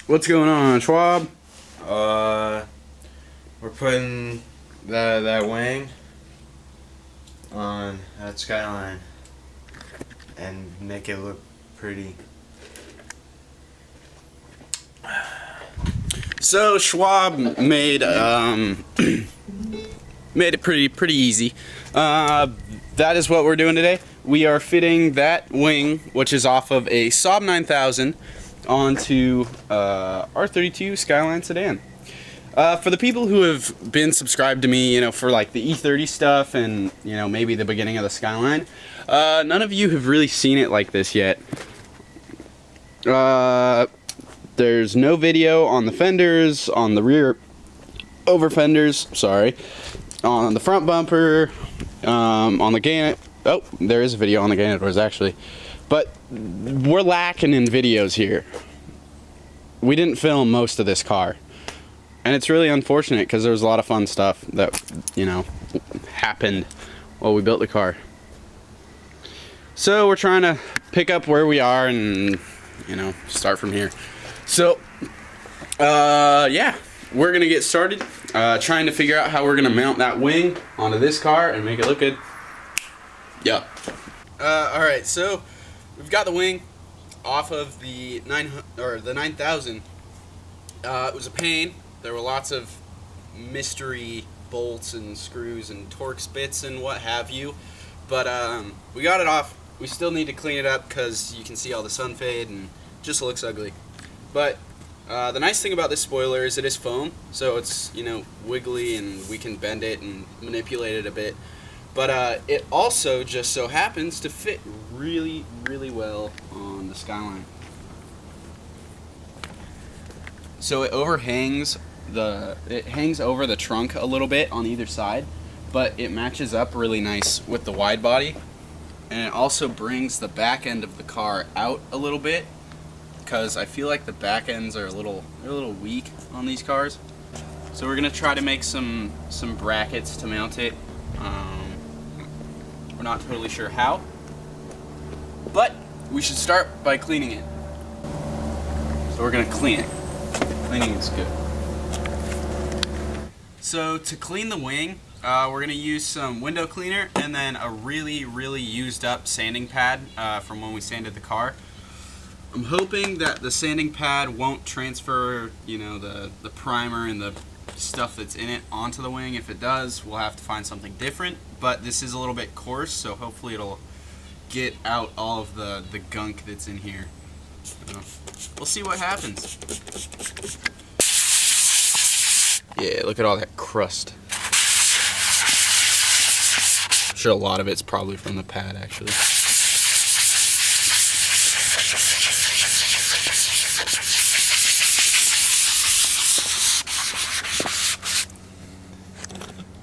What's going on, Schwab? We're putting that wing on that Skyline and make it look pretty. So Schwab made made it pretty easy. That is what we're doing today. We are fitting that wing, which is off of a SAAB 9000, onto R32 Skyline sedan. For the people who have been subscribed to me, for like the E30 stuff and maybe the beginning of the Skyline, none of you have really seen it like this yet. There's no video on the fenders, on the rear over fenders, sorry, on the front bumper, on the gantry. Oh, there is a video on the gantry doors actually, but we're lacking in videos here. We didn't film most of this car, and it's really unfortunate because there was a lot of fun stuff that happened while we built the car. So we're trying to pick up where we are and start from here. So yeah, we're gonna get started trying to figure out how we're gonna mount that wing onto this car and make it look good. Yeah. Alright, so we've got the wing off of the 9000. It was a pain. There were lots of mystery bolts and screws and Torx bits and what have you, but we got it off. We still need to clean it up because you can see all the sun fade and it just looks ugly. But the nice thing about this spoiler is it is foam, so it's wiggly and we can bend it and manipulate it a bit. But it also just so happens to fit really well on the Skyline. So it overhangs it hangs over the trunk a little bit on either side, but it matches up really nice with the wide body, and it also brings the back end of the car out a little bit, because I feel like the back ends are a little weak on these cars. So we're gonna try to make some brackets to mount it. We're not totally sure how, but we should start by cleaning it. So we're gonna clean it. Cleaning is good. So to clean the wing, we're gonna use some window cleaner and then a really used up sanding pad from when we sanded the car. I'm hoping that the sanding pad won't transfer, the primer and the stuff that's in it onto the wing. If it does, we'll have to find something different, but this is a little bit coarse, so hopefully it'll get out all of the gunk that's in here. We'll see what happens. Yeah, look at all that crust. I'm sure a lot of it's probably from the pad, actually.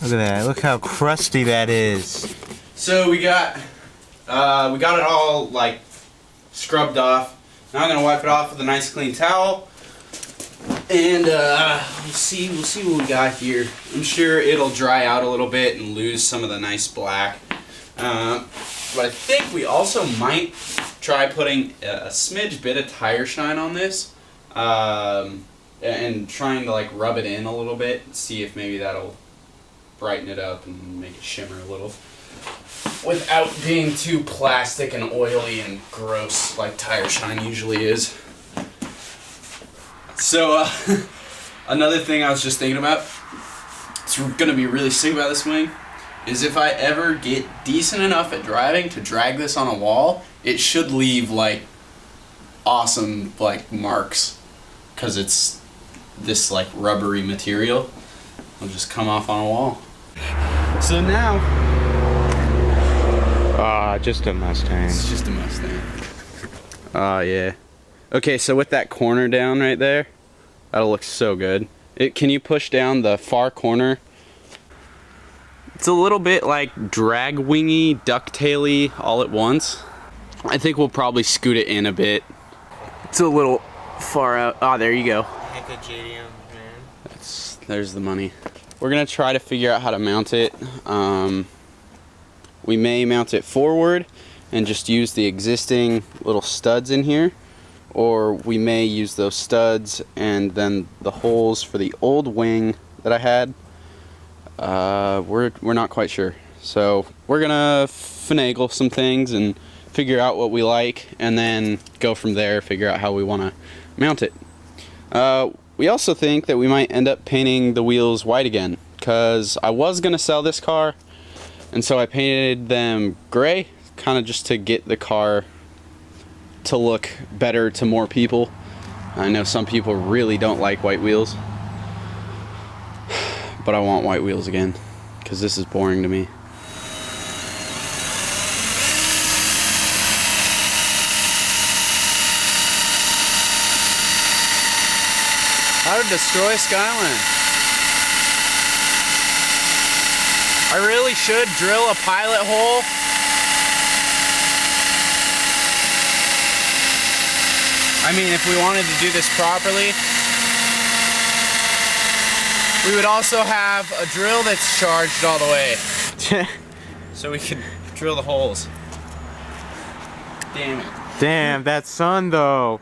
Look at that. Look how crusty that is. So we got it all like scrubbed off. Now I'm gonna wipe it off with a nice clean towel, and we'll see what we got here. I'm sure it'll dry out a little bit and lose some of the nice black. But I think we also might try putting a smidge bit of tire shine on this, and trying to like rub it in a little bit, see if maybe that'll brighten it up and make it shimmer a little without being too plastic and oily and gross like tire shine usually is. So another thing I was just thinking about, it's gonna be really sick about this wing, is if I ever get decent enough at driving to drag this on a wall, it should leave like awesome like marks, because it's this like rubbery material. It'll just come off on a wall. So now, just a Mustang. It's just a Mustang. Oh yeah. Okay, so with that corner down right there, that'll look so good. Can you push down the far corner? It's a little bit like drag wingy, ducktaily all at once. I think we'll probably scoot it in a bit. It's a little far out. Ah, there you go. Hit the JDM, man. There's the money. We're gonna try to figure out how to mount it. We may mount it forward and just use the existing little studs in here, or we may use those studs and then the holes for the old wing that I had. We're not quite sure. So we're gonna finagle some things and figure out what we like, and then go from there, figure out how we want to mount it. We also think that we might end up painting the wheels white again, because I was gonna sell this car, and so I painted them gray, kind of just to get the car to look better to more people. I know some people really don't like white wheels, but I want white wheels again, because this is boring to me. How to destroy Skyline. I really should drill a pilot hole. I mean, if we wanted to do this properly, we would also have a drill that's charged all the way. So we could drill the holes. Damn it. Damn, that sun though.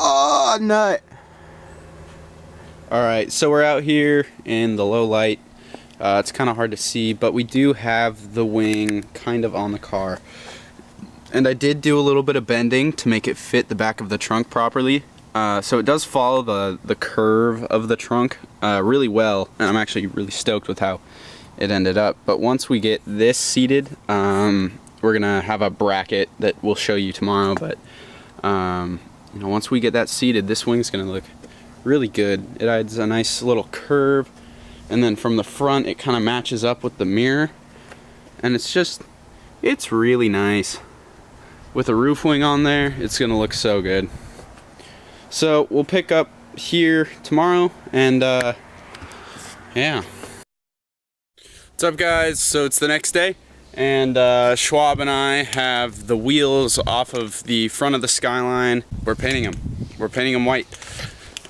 Oh, nut. Alright, so we're out here in the low light. It's kind of hard to see, but we do have the wing kind of on the car. And I did do a little bit of bending to make it fit the back of the trunk properly. So it does follow the curve of the trunk really well, and I'm actually really stoked with how it ended up. But once we get this seated, we're gonna have a bracket that we'll show you tomorrow, but you know, once we get that seated, this wing's gonna look really good. It adds a nice little curve, and then from the front it kind of matches up with the mirror, and it's really nice. With a roof wing on there, it's gonna look so good. So we'll pick up here tomorrow, and yeah. What's up, guys? So it's the next day, and Schwab and I have the wheels off of the front of the Skyline. We're painting them. We're painting them white,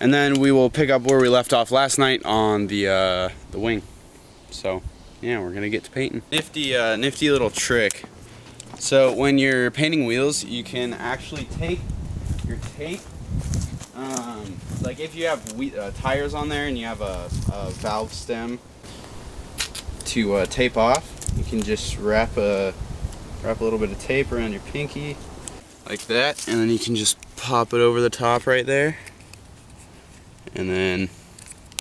and then we will pick up where we left off last night on the wing. So yeah, we're gonna get to painting. Nifty little trick. So when you're painting wheels, you can actually take your tape. Like if you have tires on there and you have a valve stem to tape off, you can just wrap a little bit of tape around your pinky like that, and then you can just pop it over the top right there, and then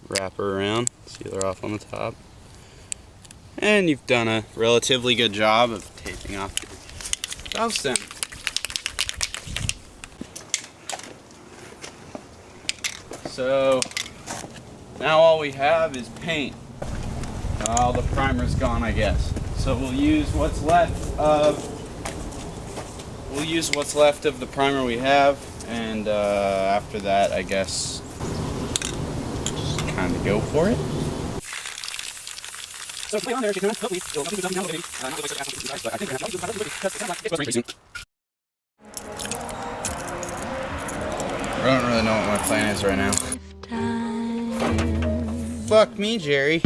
wrap her around, seal her off on the top, and you've done a relatively good job of taping off your valve stem. So now all we have is paint. All the primer's gone, I guess. So we'll use what's left of the primer we have, and after that, I guess just kind of go for it. So play on there, hopefully it'll not be but I think it's soon. I don't really know what my plan is right now. Fuck me, Jerry.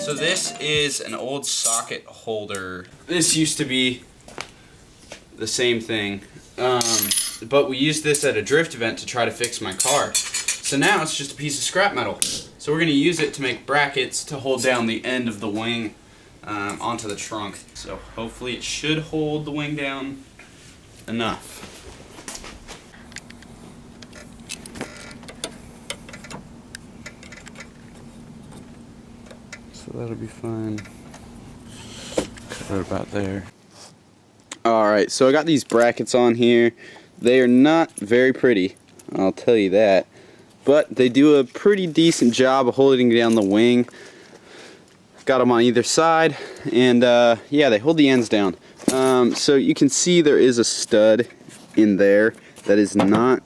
So this is an old socket holder. This used to be the same thing. But we used this at a drift event to try to fix my car. So now it's just a piece of scrap metal. So we're going to use it to make brackets to hold down the end of the wing onto the trunk. So hopefully it should hold the wing down enough. So that'll be fine. Cut it about there. Alright, so I got these brackets on here. They are not very pretty, I'll tell you that. But they do a pretty decent job of holding down the wing. Got them on either side, and yeah, they hold the ends down. So you can see there is a stud in there that is not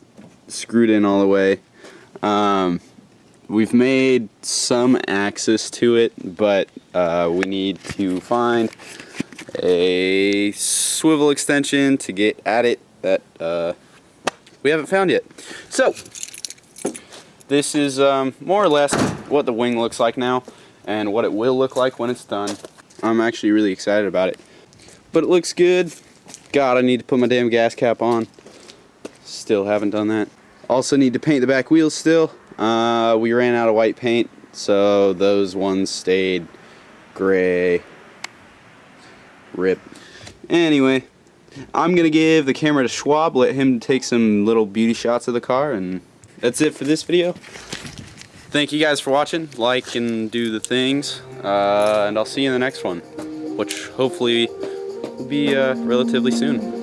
screwed in all the way. we've made some access to it, but we need to find a swivel extension to get at it that we haven't found yet. So this is more or less what the wing looks like now and what it will look like when it's done. I'm actually really excited about it, but it looks good. God, I need to put my damn gas cap on. Still haven't done that. Also need to paint the back wheels still. We ran out of white paint, so those ones stayed gray. RIP. Anyway, I'm gonna give the camera to Schwab, let him take some little beauty shots of the car, and that's it for this video. Thank you guys for watching. Like and do the things, and I'll see you in the next one, which hopefully will be relatively soon.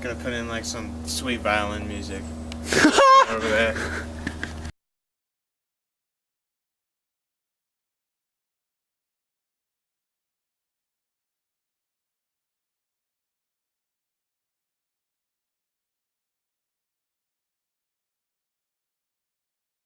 Gonna put in like some sweet violin music over there.